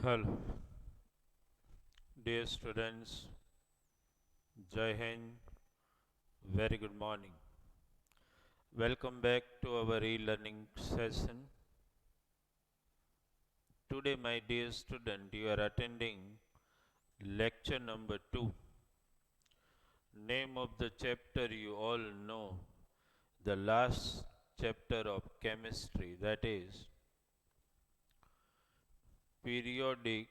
Hello, dear students. Jai Hind. Very good morning. Welcome back to our e-learning session. Today, my dear student, you are attending lecture number 2. Name of the chapter you all know, the last chapter of chemistry, that is periodic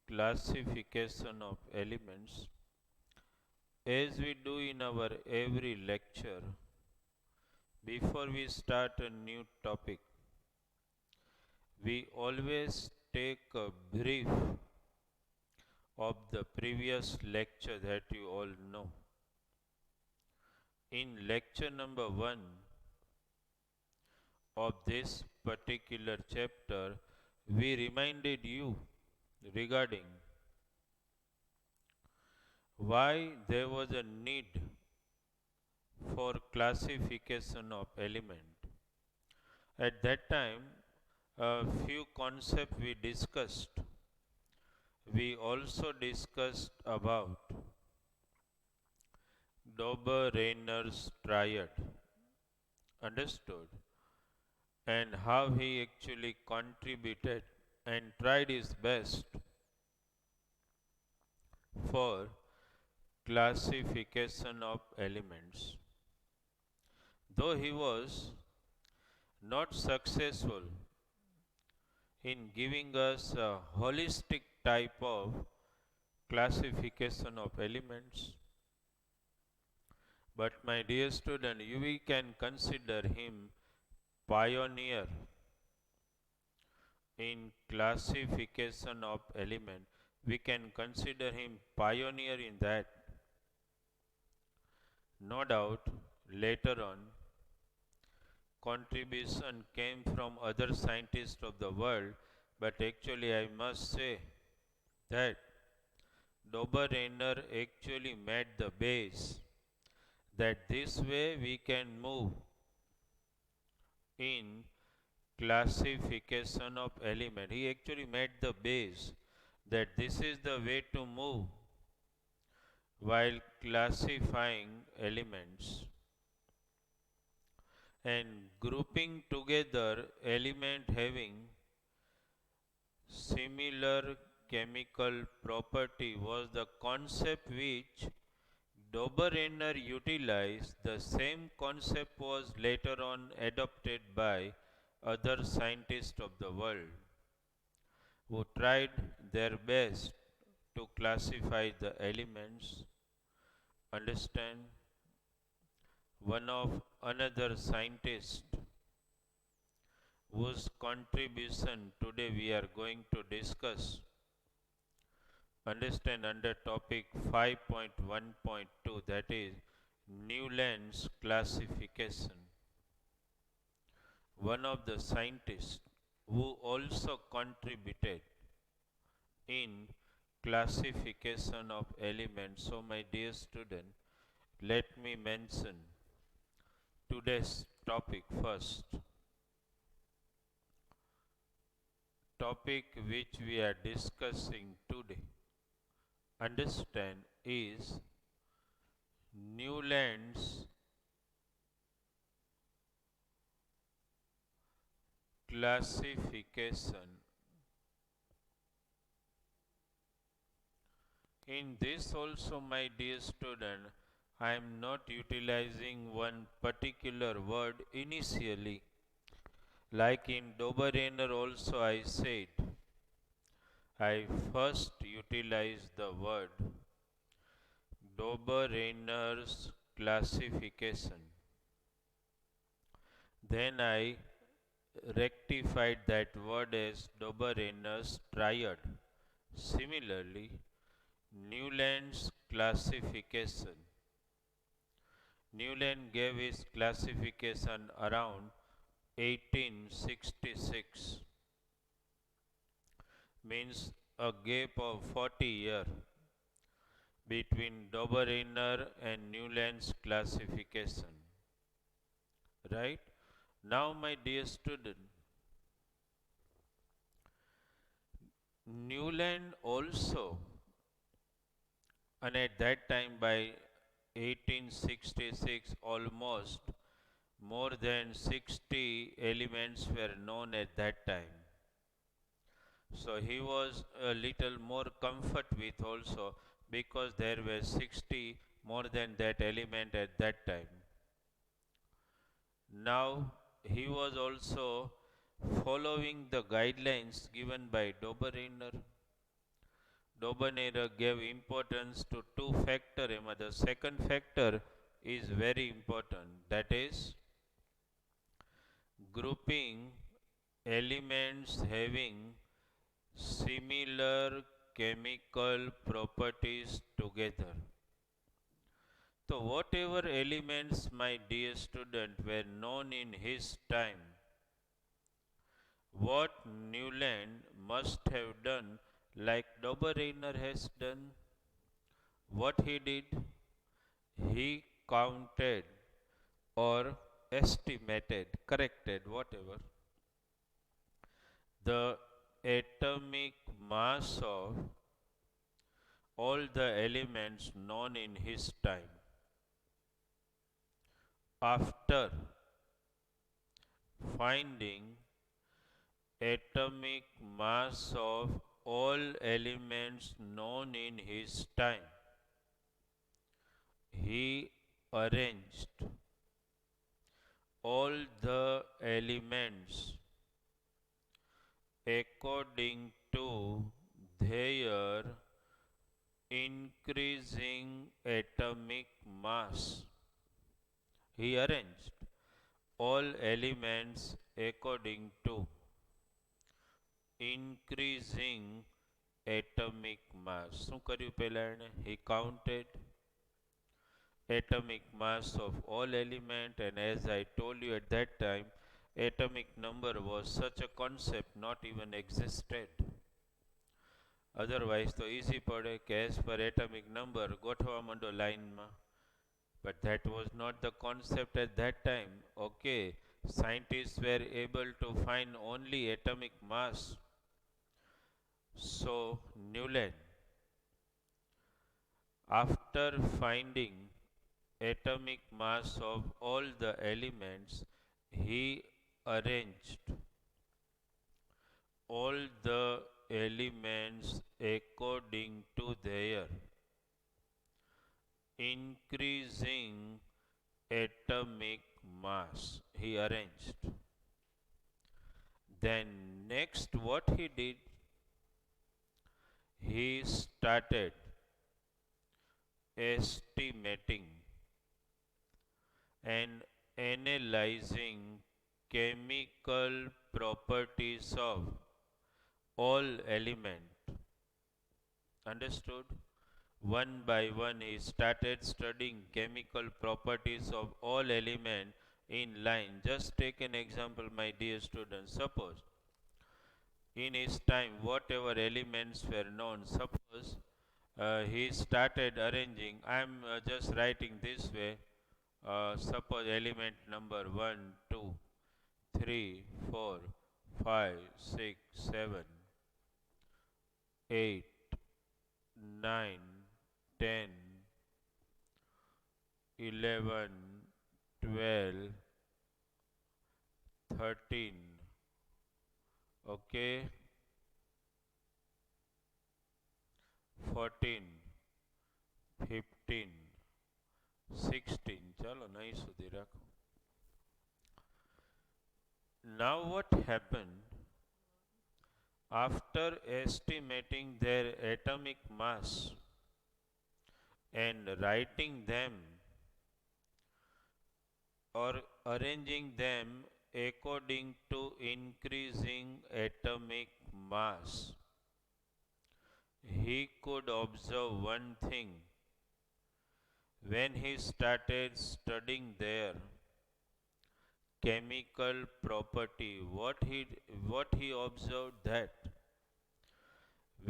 classification of elements. As we do in our every lecture, before we start a new topic, we always take a brief of the previous lecture that you all know. In lecture number 1 of this particular chapter, we reminded you regarding why there was a need for classification of element. At that time, a few concepts we discussed. We also discussed about Dober-Rayner's triad, understood, and how he actually contributed and tried his best for classification of elements. Though he was not successful in giving us a holistic type of classification of elements, but my dear student, we can consider him pioneer in classification of element. We can consider him pioneer in that. No doubt, later on, contribution came from other scientists of the world, but actually I must say that Dober-Rayner actually made the base that this way we can move in classification of element. He actually made the base that this is the way to move while classifying elements and grouping together element having similar chemical property was the concept which Dober-Rayner utilized. The same concept was later on adopted by other scientists of the world who tried their best to classify the elements. Understand, one of another scientist whose contribution today we are going to discuss. Understand under topic 5.1.2, that is Newland's classification. One of the scientists who also contributed in classification of elements. So my dear student, let me mention today's topic first. Topic which we are discussing today, understand, is Newland's classification. In this also, my dear student, I am not utilizing one particular word initially. Like in Dober-Rayner also I said, I first utilized the word Dober-Rayner's classification. Then I rectified that word as Dober-Rayner's triad. Similarly, Newland's classification. Newland gave his classification around 1866, means a gap of 40 years between Dober-Rayner and Newland's classification. Right? Now, my dear student, Newland also, and at that time by 1866 almost more than 60 elements were known at that time. So he was a little more comfort with also because there were 60 more than that element at that time. Now he was also following the guidelines given by Dobereiner. Dobereiner gave importance to two factors. The second factor is very important. That is grouping elements having similar chemical properties together. So whatever elements, my dear student, were known in his time, what Newland must have done like Dobereiner has done, what he did, he counted or estimated, corrected, whatever, the atomic mass of all the elements known in his time. After finding atomic mass of all elements known in his time, he arranged all the elements according to their increasing atomic mass. He arranged all elements according to increasing atomic mass. શું કર્યું પહેલા એણે? He counted atomic mass of all element, and as I told you at that time, atomic number was such a concept not even existed. Otherwise તો easy પડે કે as per atomic number ગોઠવા માંડો લાઈનમાં. But that was not the concept at that time. Okay, scientists were able to find only atomic mass. So Newland, after finding atomic mass of all the elements, he arranged all the elements according to their increasing atomic mass. He arranged. Then next what he did, he started estimating and analyzing chemical properties of all element. Understood? One by one he started studying chemical properties of all element in line. Just take an example, my dear students. Suppose in his time whatever elements were known, suppose he started arranging. I am just writing this way. Suppose element number 1, 2, 3, 4, 5, 6, 7, 8, 9, 10, 11, 12, 13. Okay, 14, 15, 16. ચાલો નહીં સુધી રાખો. Now what happened? After estimating their atomic mass and writing them or arranging them according to increasing atomic mass, he could observe one thing. When he started studying their chemical property, what he observed that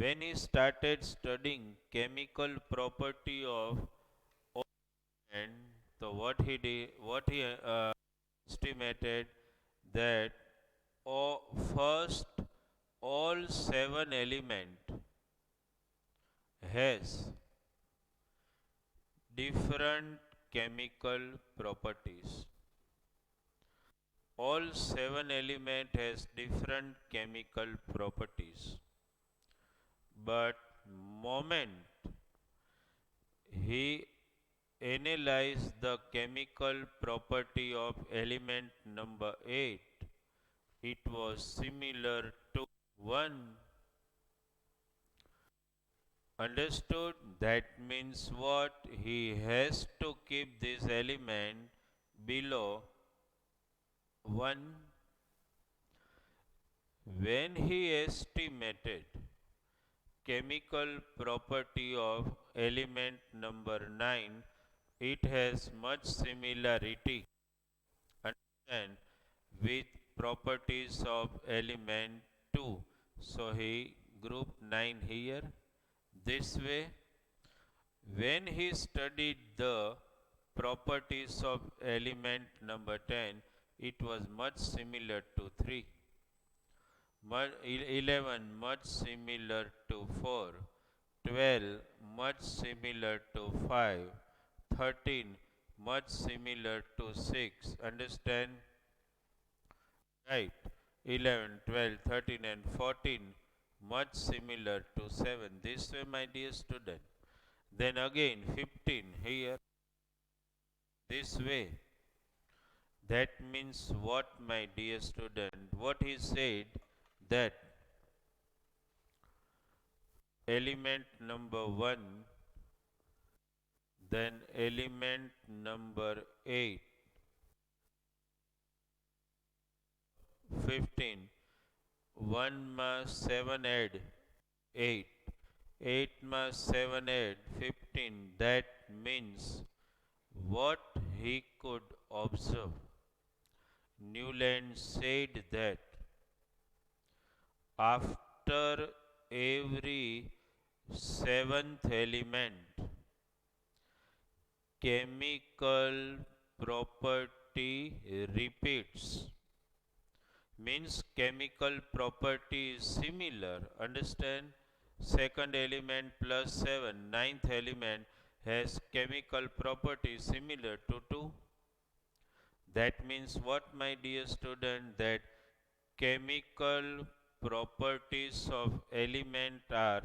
when he started studying chemical property of all, and so what he did, what he estimated that first all seven element has different chemical properties. All seven element has different chemical properties. But moment he analyzed the chemical property of element number 8, it was similar to 1. Understood? That means what? He has to keep this element below 1. When he estimated chemical property of element number 9, it has much similarity, understand, with properties of element 2. So he grouped 9 here. This way, when he studied the properties of element number 10, it was much similar to 3. 11 much similar to 4, 12 much similar to 5, 13 much similar to 6. Understand? Right. 11, 12, 13 and 14 much similar to 7. This way, my dear student. Then again 15 here, this way. That means what, my dear student? What he said, that element number 1, then element number 8, 15, 1 más 7 add 8, 8 más 7 add 15. That means what he could observe. Newland said that after every seventh element, chemical property repeats. Means chemical property is similar. Understand? Second element plus 7, ninth element has chemical property similar to 2. That means what, my dear student? That chemical properties of element are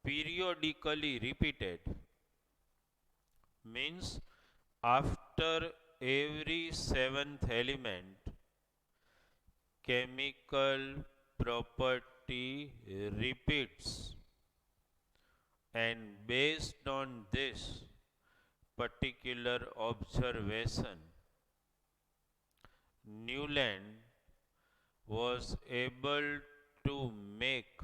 periodically repeated. Means after every seventh element, chemical property repeats, and based on this particular observation, Newland was able to make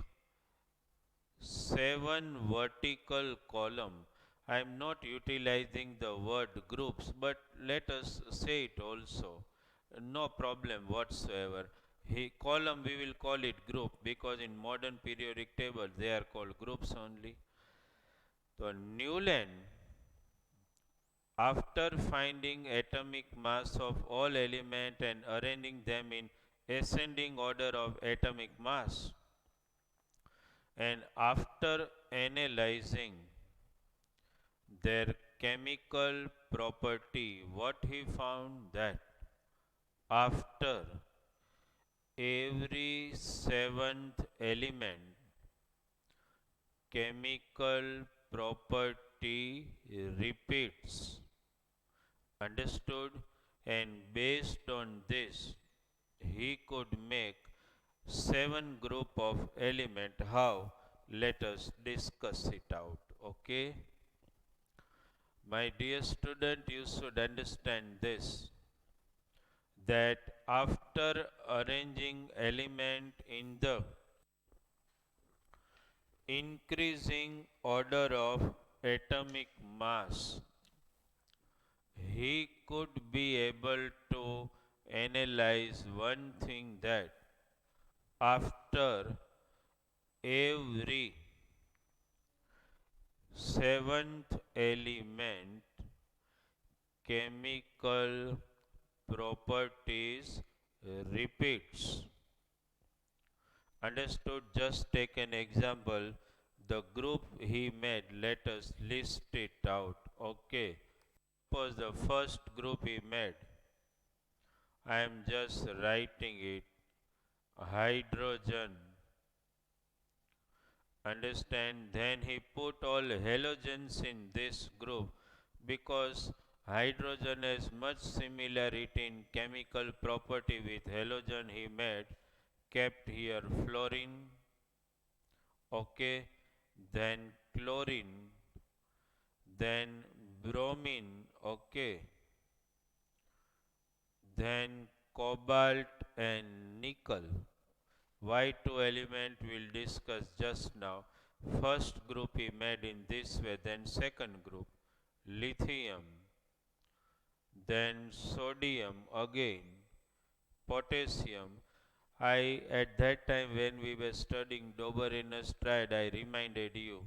7 vertical column. I am not utilizing the word groups, but let us say it also. No problem whatsoever. Column we will call it group, because in modern periodic table they are called groups only. So Newland, after finding atomic mass of all elements and arranging them in ascending order of atomic mass, and after analyzing their chemical property, what he found, that after every seventh element, chemical property repeats. Understood? And based on this, he could make 7 group of element. How? Let us discuss it out. Okay? My dear student, you should understand this, that after arranging element in the increasing order of atomic mass, he could be able to analyze one thing, that after every seventh element, chemical properties repeats. Understood? Just take an example. The group he made, let us list it out. Okay. Was the first group he made. I am just writing it. Hydrogen. Understand? Then he put all halogens in this group because hydrogen has much similarity in chemical property with halogen he made. Kept here fluorine. Okay. Then chlorine. Then bromine. Okay. Then cobalt and nickel. Y2 element we'll discuss just now. First group he made in this way, then second group, lithium, then sodium again, potassium. I at that time when we were studying Doberanus triad, I reminded you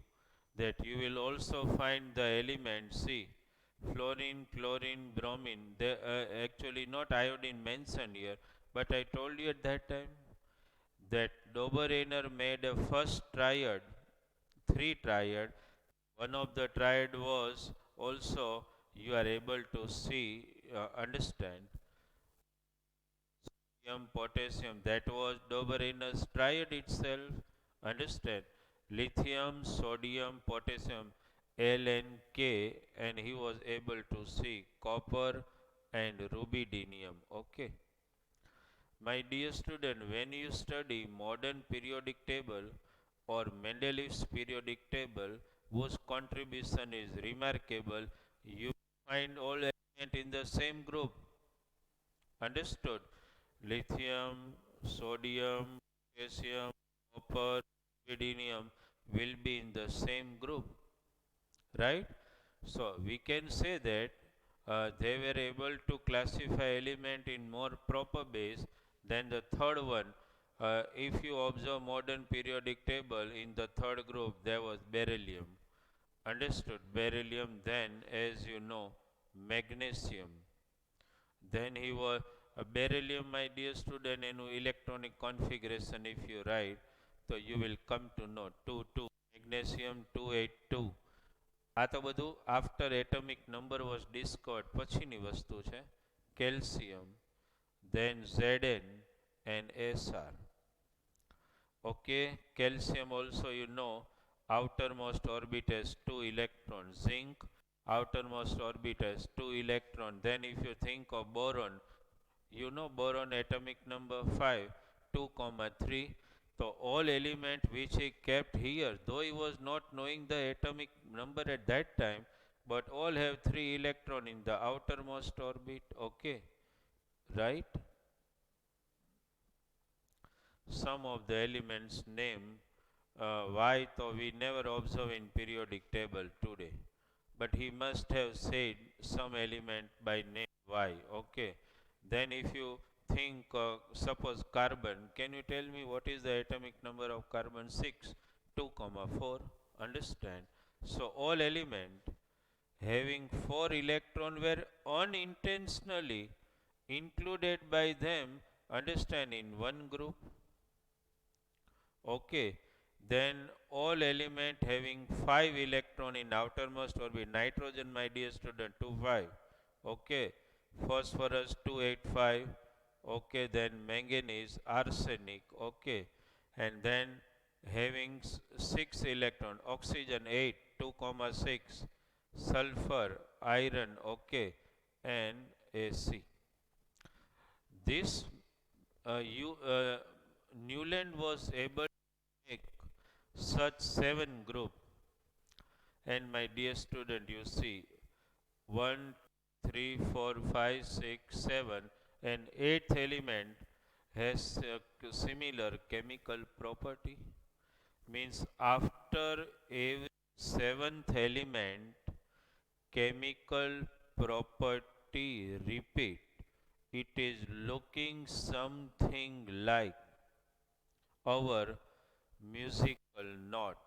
that you will also find the elements. See, fluorine, chlorine, bromine. They actually not iodine mentioned here, but I told you at that time that Dobereiner made a first triad, three triad. One of the triad was also you are able to see, understand, sodium, potassium. That was Dobereiner's triad itself. Understand, lithium, sodium, potassium, L and K, and he was able to see copper and rubidium. Okay. My dear student, when you study modern periodic table or Mendeleev's periodic table, whose contribution is remarkable, you find all elements in the same group. Understood? Lithium, sodium, potassium, copper, rubidium will be in the same group, right? So we can say that they were able to classify element in more proper base than the third one. If you observe modern periodic table, in the third group there was beryllium. Understood? Beryllium, then as you know, magnesium. Then he was beryllium, my dear student, in electronic configuration if you write, so you will come to know 2 2 magnesium 282. આ તો બધું after atomic number was discovered પછીની વસ્તુ છે. Calcium, then Zn and Sr. Okay, calcium also you know outermost orbit has 2 electrons. Zinc outermost orbit has 2 electrons. Then if you think of boron, you know boron atomic number 5, 2 comma 3. So all element which he kept here, though he was not knowing the atomic number at that time, but all have 3 electron in the outermost orbit. Okay, right? Some of the elements name why though we never observe in periodic table today, but he must have said some element by name why. Okay, then if you think suppose carbon, can you tell me what is the atomic number of carbon? 6, 2 comma 4. Understand? So all element having 4 electron were unintentionally included by them, understand, in one group. Okay, then all element having 5 electron in outermost orbit, nitrogen, my dear student, 2 5. Okay, phosphorus 285. Okay, then manganese, arsenic. Okay, and then having 6 electron, oxygen 8, 2 comma 6, sulfur, iron. Okay, and Ac. This Newland was able to make such 7 group. And my dear student, you see 1, 3, 4, 5, 6, 7 and 8th element has a similar chemical property. Means after every 7th element chemical property repeat, it is looking something like our musical note.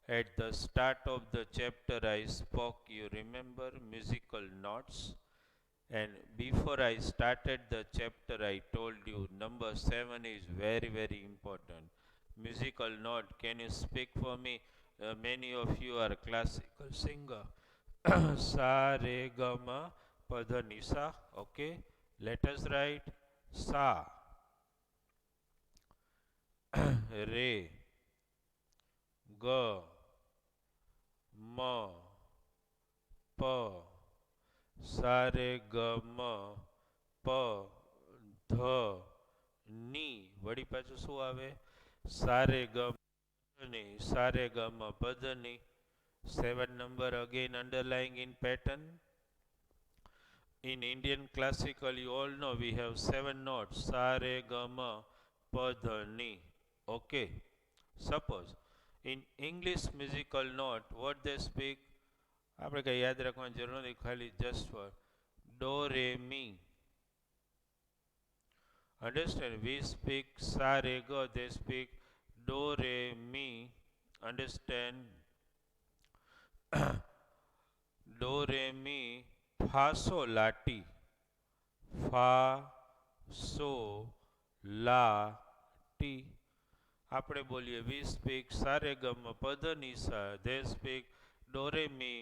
At the start of the chapter I spoke, you remember musical notes? And before I started the chapter, I told you number 7 is very, very important. musical note. Can you speak for me? Many of you are classical singer. Sa re ga ma pa dha ni sa. Okay, let us write sa re ga ma pa sa re ga ma pa dha ની વળી પાછું શું આવે સારે ગમ ની સારે ગમ પધની 7 number again underlying in pattern. In Indian classical you all know we have 7 notes sa re ga ma pa dha ni. Okay, suppose in English musical note what they speak આપણે કઈ યાદ રાખવાની જરૂર નથી ખાલી just for do re mi. Understand? We speak sa re ga, they speak do re mi. Understand? Do re mi fa so la ti. Fa so la ti. આપણે બોલીએ we speak sa re ga ma pa dha ni sa. They speak do re mi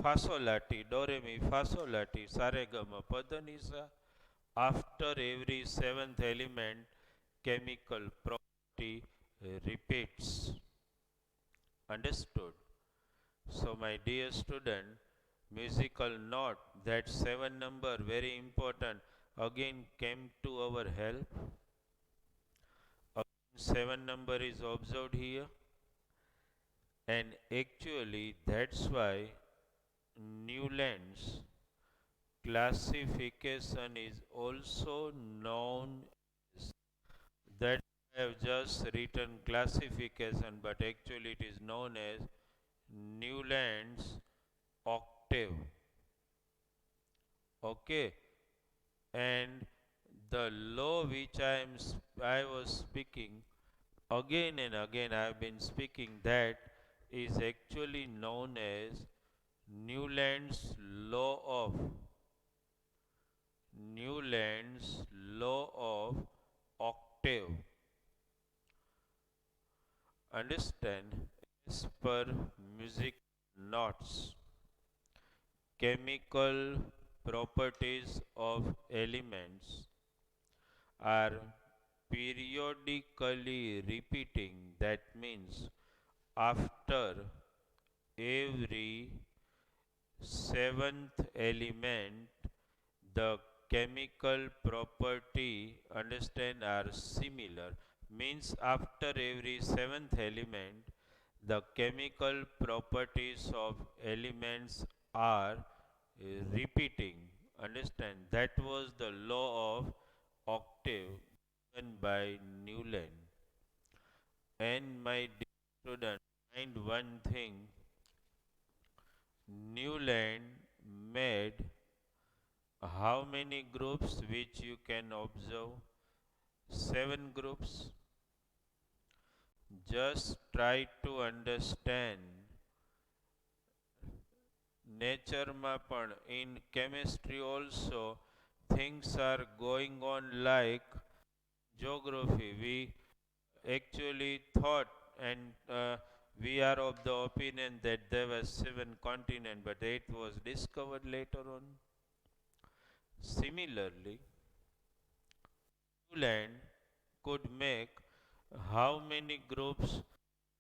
fa so la ti. Do re mi fa so la ti. Sa re ga ma pa dha ni sa. After every seventh element, chemical property repeats. Understood? So, my dear student, musical note, that 7 number, very important, again came to our help. Again, 7 number is observed here, and actually, that's why Newland's classification is also known as that. I have just written classification, but actually it is known as Newland's octave. Okay, and the law which I was speaking again and again, I have been speaking, that is actually known as Newland's law of octave. Understand? As per music notes, chemical properties of elements are periodically repeating. That means after every seventh element, the chemical property, understand, are similar. Means after every seventh element, the chemical properties of elements are repeating. Understand? That was the law of octave given by Newland. And my dear student, mind one thing, Newland made how many groups which you can observe? 7 groups. Just try to understand. Nature ma પણ in chemistry also things are going on like geography. We actually thought and we are of the opinion that there were 7 continents, but it was discovered later on. Similarly, Newland could make how many groups?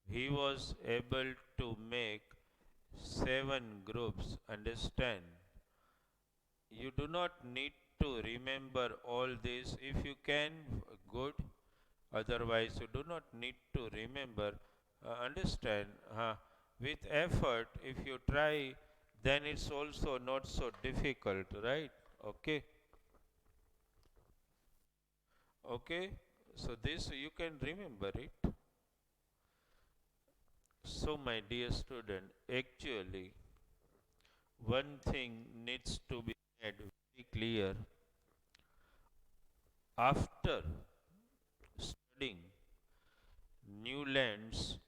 He was able to make 7 groups. Understand? You do not need to remember all this. If you can, good. Otherwise, you do not need to remember. Understand? With effort, if you try, then it's also not so difficult, right? Okay. Okay. So this you can remember it. So my dear student, actually one thing needs to be made very clear. After studying Newland's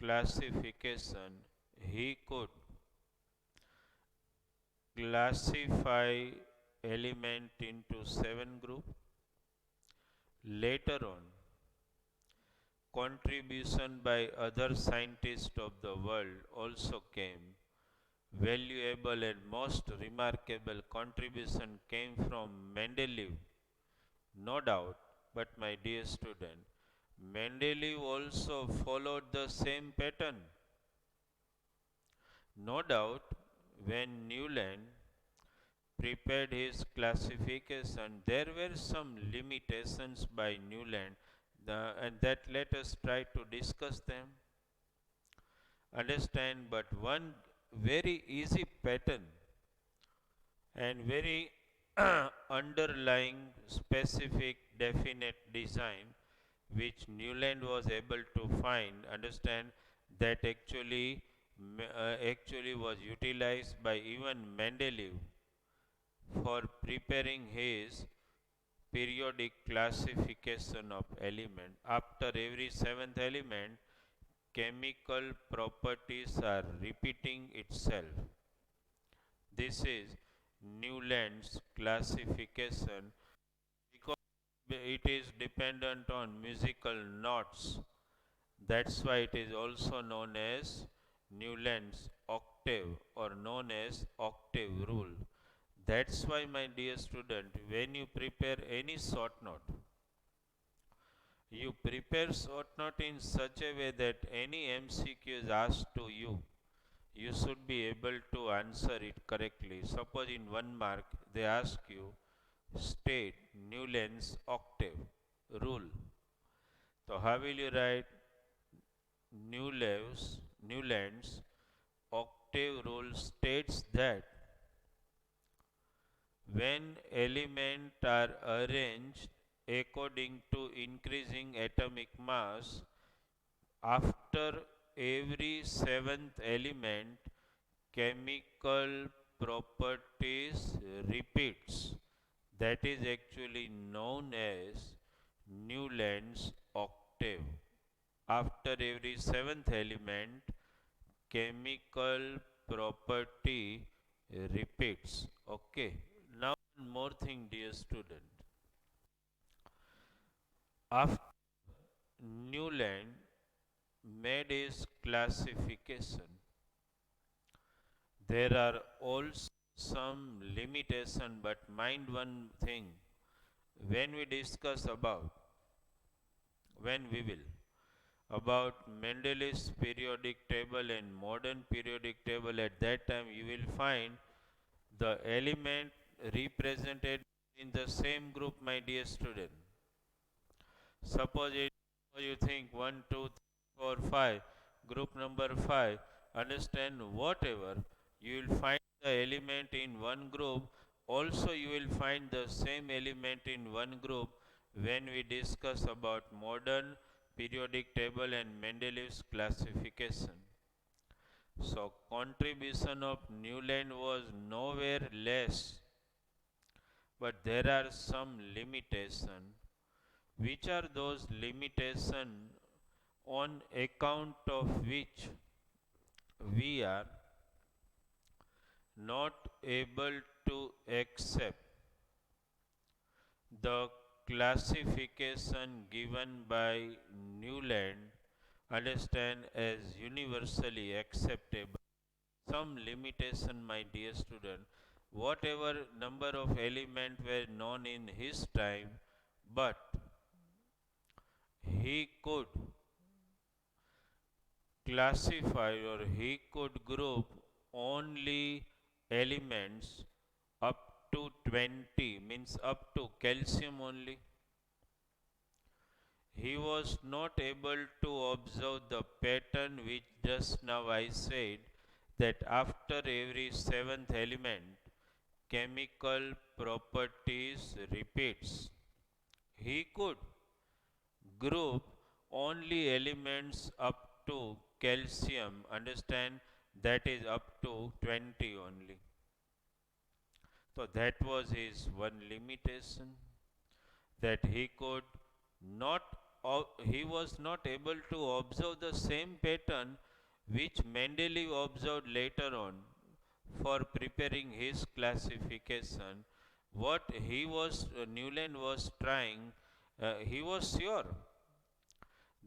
classification, he could classify element into 7 groups. Later on, Contribution by other scientists of the world also came. Valuable and most remarkable contribution came from Mendeleev, no doubt, but my dear student, Mendeleev also followed the same pattern. No doubt, when Newland prepared his classification, there were some limitations by Newland, and that let us try to discuss them, understand. But one very easy pattern and very underlying specific definite design which Newland was able to find, understand, that actually was utilized by even Mendeleev for preparing his periodic classification of element. After every seventh element, chemical properties are repeating itself. This is Newland's classification because it is dependent on musical notes. That's why it is also known as Newland's octave or known as octave rule. That's why, my dear student, when you prepare any short note, you prepare short note in such a way that any MCQ is asked to you, you should be able to answer it correctly. Suppose in 1 mark they ask you, state Newland's octave rule. So how will you write Newland's octave rule states that when elements are arranged according to increasing atomic mass, after every seventh element, chemical properties repeats. That is actually known as Newland's octave. After every seventh element, chemical property repeats. Okay. Now one more thing, dear student. After Newland made his classification, there are also some limitation, but mind one thing, when we discuss about, when we will, about Mendeleev's periodic table and modern periodic table, at that time you will find the element represented in the same group, my dear student. Suppose you think 1, 2, 3, 4, 5, group number 5, understand whatever, you will find the element in one group, also you will find the same element in one group when we discuss about modern periodic table and Mendeleev's classification. So contribution of Newland was nowhere less, but there are some limitation. Which are those limitations on account of which we are not able to accept the classification given by Newland, understand, as universally acceptable? Some limitation, my dear student. Whatever number of elements were known in his time, but he could classify or he could group only elements up to 20, means up to calcium only. He was not able to observe the pattern which just now I said, that after every seventh element, chemical properties repeats. He could group only elements up to calcium, understand, that is up to 20 only. So that was his one limitation, that he could not he was not able to observe the same pattern which Mendeleev observed later on for preparing his classification. What he was Newland was trying, he was sure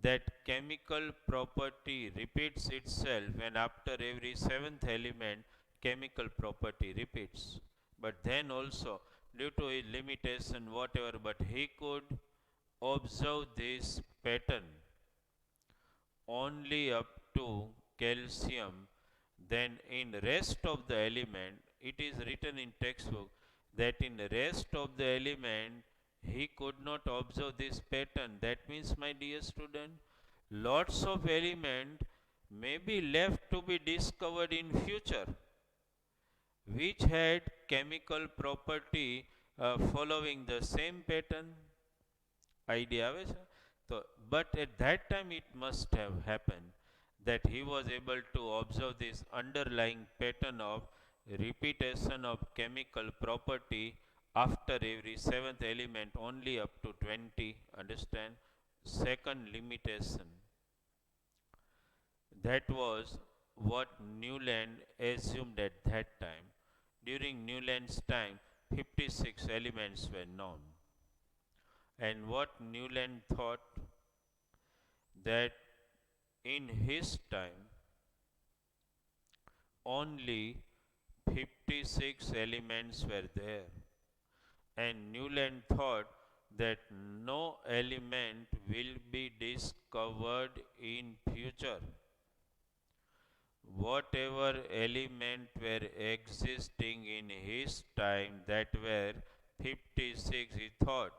that chemical property repeats itself, and after every seventh element chemical property repeats. But then also, due to his limitation whatever, but he could observe this pattern only up to calcium. Then in rest of the element, it is written in textbook that in the rest of the element he could not observe this pattern. That means, my dear student, lots of element may be left to be discovered in future which had chemical property following the same pattern. Idea આવે છે? So, but at that time it must have happened that he was able to observe this underlying pattern of repetition of chemical property after every seventh element only up to 20. Understand? Second limitation. That was what Newland assumed at that time. During Newland's time, 56 elements were known. And what Newland thought that in his time only 56 elements were there, and Newland thought that no element will be discovered in future. Whatever element were existing in his time, that were 56, he thought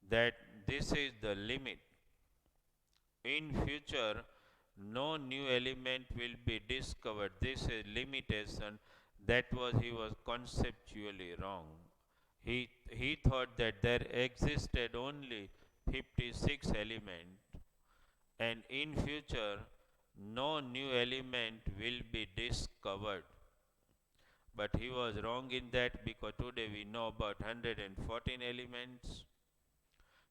that this is the limit. In future, no new element will be discovered. This is limitation. That was, he was conceptually wrong. He thought that there existed only 56 elements, and in future no new element will be discovered. But he was wrong in that, because today we know about 114 elements.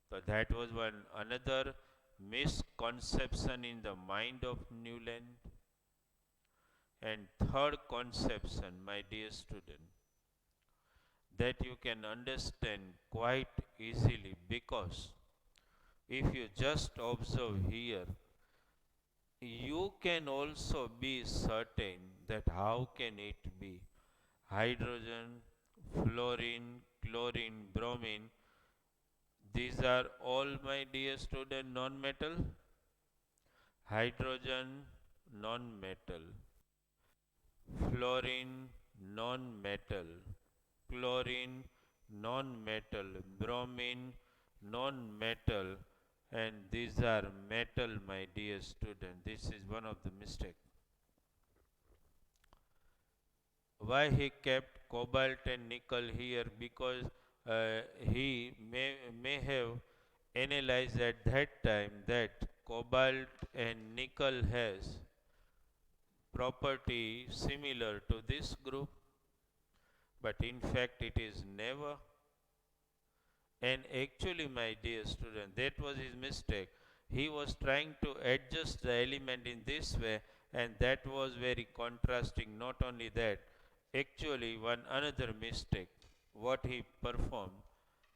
So that was one another misconception in the mind of Newland. And third conception, my dear student, that you can understand quite easily, because if you just observe here, you can also be certain that how can it be hydrogen, fluorine, chlorine, bromine, these are all, my dear student, non-metal. Hydrogen, non-metal. Fluorine, non-metal. Chlorine, non-metal. Bromine, non-metal. And these are metal, my dear student. This is one of the mistakes. Why he kept cobalt and nickel here? Because he may have analyzed at that time that cobalt and nickel has property similar to this group, but in fact it is never. And actually, my dear student, that was his mistake. He was trying to adjust the element in this way, and that was very contrasting. Not only that, actually one another mistake what he performed.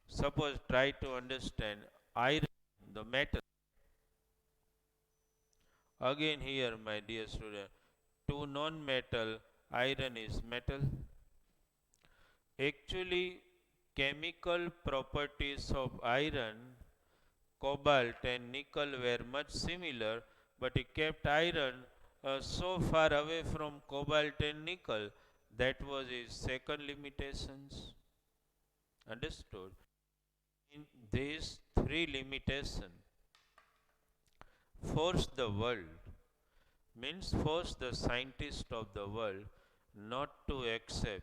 Suppose try to understand iron, the metal. Again here, my dear student, two non-metal, iron is metal. Actually, chemical properties of iron, cobalt and nickel were much similar, but he kept iron so far away from cobalt and nickel. That was his second limitations. Understood? In these three limitations, force the world, means force the scientist of the world not to accept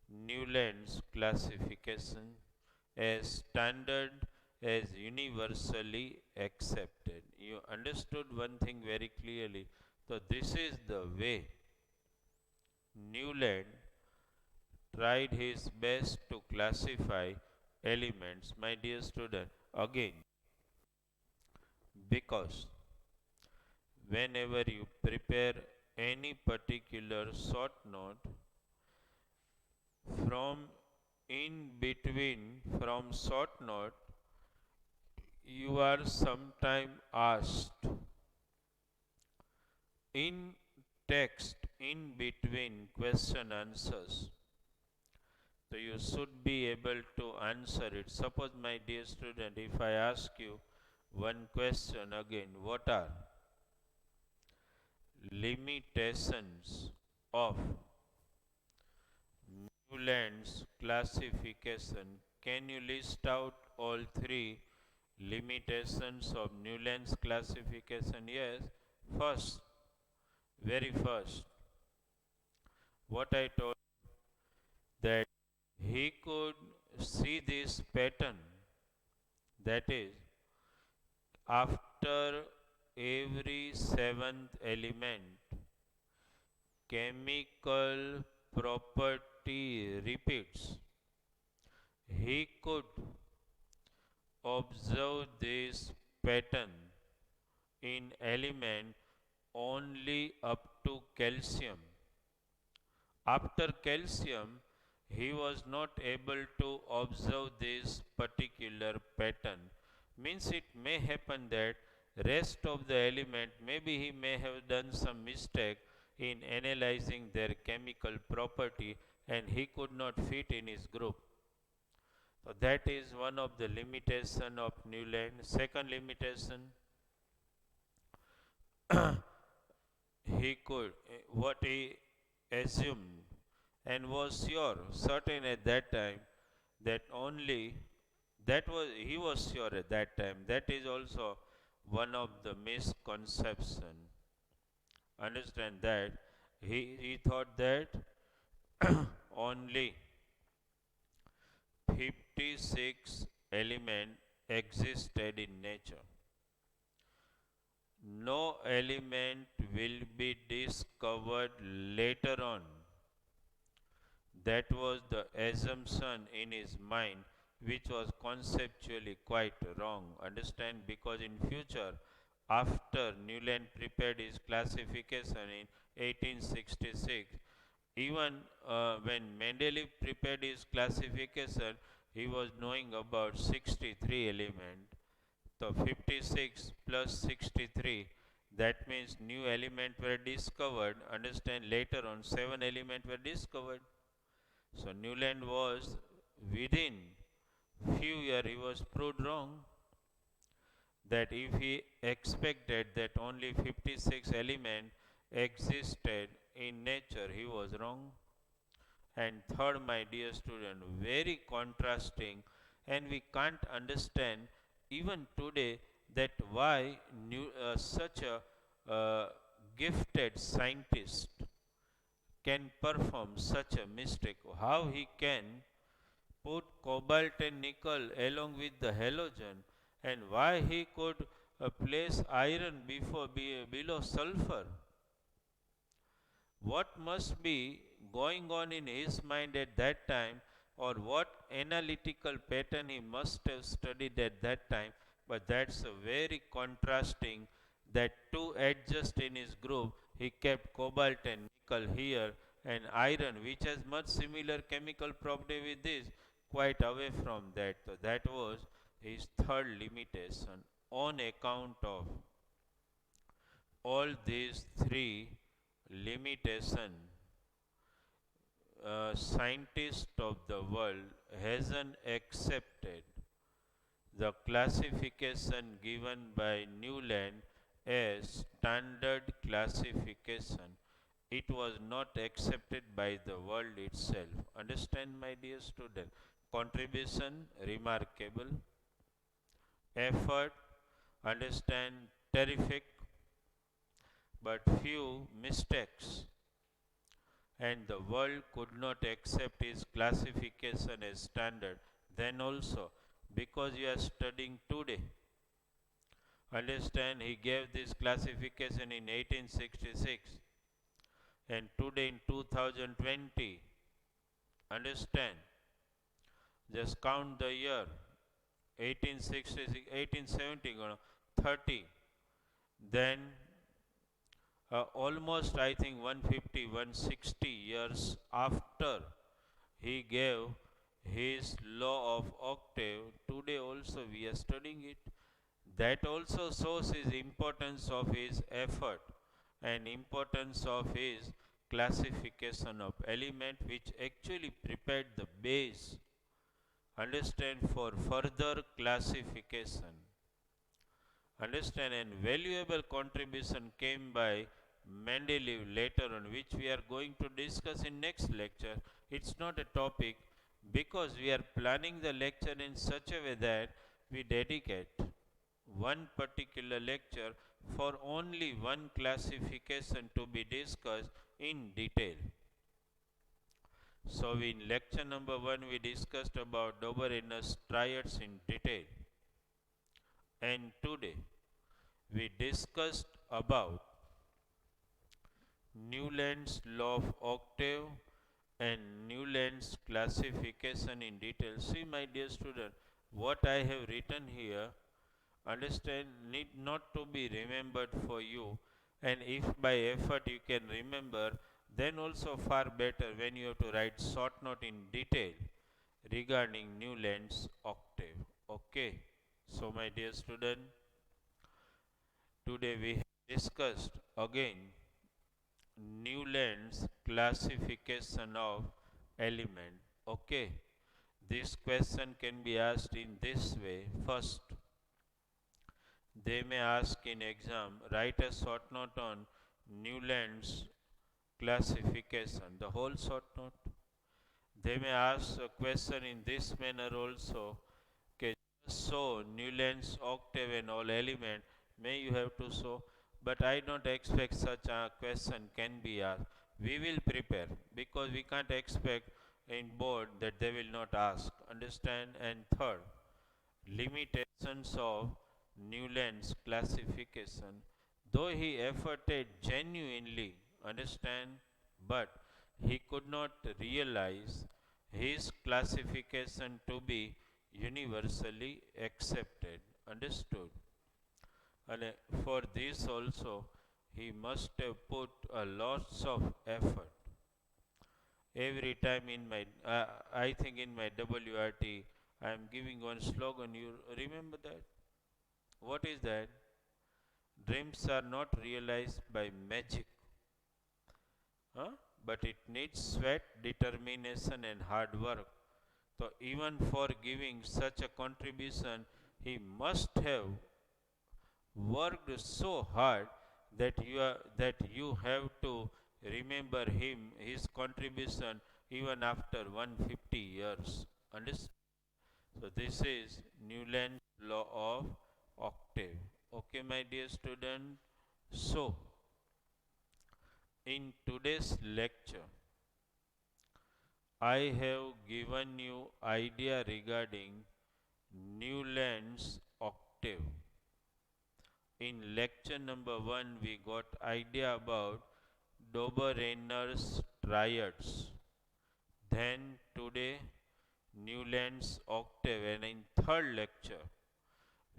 Newland's classification as standard, as universally accepted. You understood one thing very clearly. So this is the way Newland tried his best to classify elements, my dear student. Again, because whenever you prepare any particular short note, from in between, from short note, you you are sometime asked in text in between question answers, so you should be able to answer it. Suppose, my dear student, if I ask you one question again, what are limitations of Newland's classification? Can you list out all three limitations of Newland's classification? Yes. First, very first, what I told, that he could see this pattern, that is, after every seventh element, chemical property repeats. He could observe this pattern in element only up to calcium. After calcium, he was not able to observe this particular pattern. Means it may happen that rest of the element, maybe he may have done some mistake in analyzing their chemical property and he could not fit in his group. So that is one of the limitation of Newland. Second limitation, he could, what he assumed and was sure, certain at that time, that only, that was, he was sure at that time, that is also one of the misconception. Understand that he thought that only 56 element existed in nature. No element will be discovered later on. That was the assumption in his mind, which was conceptually quite wrong. Understand? Because in future, after Newland prepared his classification in 1866, even when Mendeleev prepared his classification, he was knowing about 63 elements. So 56 plus 63, that means new elements were discovered. Understand, later on 7 elements were discovered. So Newland was, within few years he was proved wrong, that if he expected that only 56 elements existed in nature, he was wrong. And third, my dear student, very contrasting, and we can't understand even today that why such a gifted scientist can perform such a mistake. How he can put cobalt and nickel along with the halogen, and why he could place iron below sulfur. What must be going on in his mind at that time, or what analytical pattern he must have studied at that time. But that's a very contrasting, that to adjust in his group he kept cobalt and nickel here, and iron, which has much similar chemical property with this, quite away from that. So that was his third limitation. On account of all these three limitation, scientist of the world hasn't accepted the classification given by Newland as standard classification. It was not accepted by the world itself. Understand, my dear student? Contribution remarkable, effort, understand, terrific, but few mistakes, and the world could not accept his classification as standard then also, because you are studying today. Understand, he gave this classification in 1866, and today in 2020, understand, just count the year, 1866, 1870, 30, then almost I think 150, 160 years after he gave his law of octave, today also we are studying it. That also shows his importance of his effort and importance of his classification of element, which actually prepared the base, understand, for further classification. Understand, and valuable contribution came by Mendeleev later on, which we are going to discuss in next lecture. It's not a topic because we are planning the lecture in such a way that we dedicate one particular lecture for only one classification to be discussed in detail. So in lecture number 1 we discussed about Doberener's triads in detail, and today we discussed about Newland's law of octave and Newland's classification in detail. See, my dear student, what I have written here, understand, need not to be remembered for you, and if by effort you can remember, then also far better when you have to write short note in detail regarding Newland's octave. Okay, so my dear student, today we have discussed again Newland's classification of element. Okay, this question can be asked in this way. First, they may ask in exam, write a short note on Newland's classification, the whole short note. They may ask a question in this manner also, okay, show Newland's octave and all element, may you have to show, but I don't expect such a question can be asked. We will prepare because we can't expect in board that they will not ask. Understand? And third, limitations of Newland's classification. Though he efforted genuinely, understand, but he could not realize his classification to be universally accepted. Understood? And for this also, he must have put a lots of effort. Every time in my, I think in my WRT, I am giving one slogan. You remember that? What is that? Dreams are not realized by magic, huh? But it needs sweat, determination, and hard work. So even for giving such a contribution, he must have worked so hard that you have to remember him, his contribution even after 150 years. Understand? So this is Newland's law of octave. Okay, my dear student. So in today's lecture, I have given you idea regarding Newland's octave. In lecture number 1, we got idea about Dobereiner's triads. Then today, Newland's octave, and in third lecture,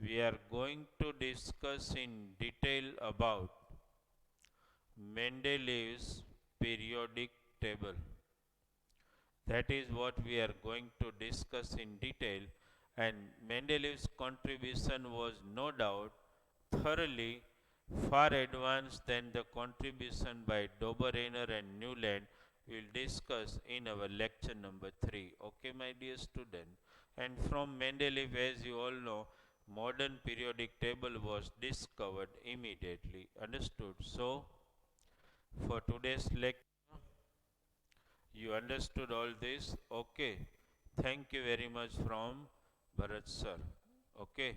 we are going to discuss in detail about Mendeleev's periodic table. That is what we are going to discuss in detail, and Mendeleev's contribution was no doubt thoroughly far advanced than the contribution by Dobereiner and Newland we will discuss in our lecture number 3. Okay, my dear student. And from Mendeleev, as you all know, modern periodic table was discovered immediately. Understood? So, for today's lecture, you understood all this? Okay. Thank you very much from Bharat sir. Okay.